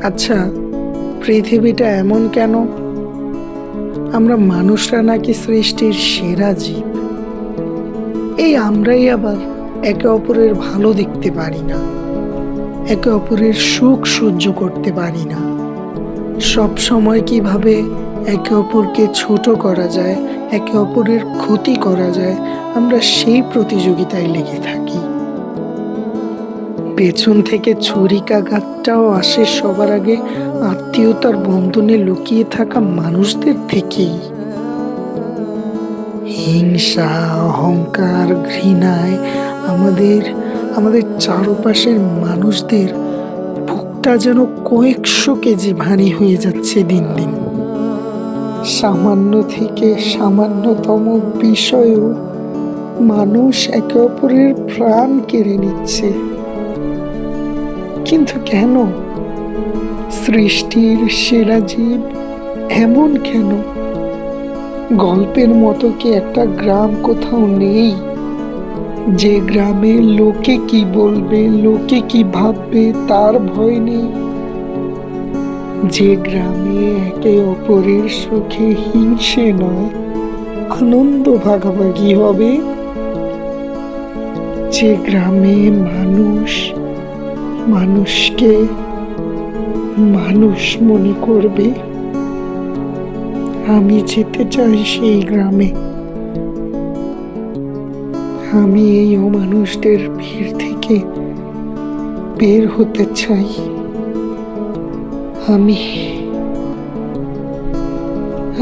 আচ্ছা, পৃথিবীটা এমন কেন? আমরা মানুষরা নাকি সৃষ্টির সেরা জীব? এই আমরাই আবার একে অপরের ভালো দেখতে পারি না, একে অপরের সুখ সহ্য করতে পারি না। সব সময় কিভাবে একে অপরকে ছোট করা যায়, একে অপরের ক্ষতি করা যায়, আমরা সেই প্রতিযোগিতায় লেগে থাকি। পেছন থেকে ছুরিকাঘাতটাও আসে সবার আগে আত্মীয়তার বন্ধনে লুকিয়ে থাকা মানুষদের থেকেই। হিংসা, অহংকার, ঘৃণায় আমাদের আমাদের চারপাশের মানুষদের বুকটা যেন কয়েকশো কেজি ভারী হয়ে যাচ্ছে দিন দিন। সামান্য থেকে সামান্যতম বিষয়েও মানুষ একে অপরের প্রাণ কেড়ে নিচ্ছে। কিন্তু কেন? সৃষ্টির সেরা জীব এমন কেন? গল্পের মতো কি একটা গ্রাম কোথাও নেই, যে গ্রামে লোকে কি বলবে, লোকে কি ভাববে তার ভয় নেই? যে গ্রামে একে অপরের সুখে হিংসে নয়, আনন্দ ভাগাভাগি হবে? যে গ্রামে মানুষ মানুষকে মানুষ মনে করবে। আমি যেতে চাই সেই গ্রামে। আমি এই অমানুষদের ভিড় থেকে বের হতে চাই। আমি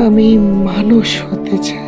আমি মানুষ হতে চাই।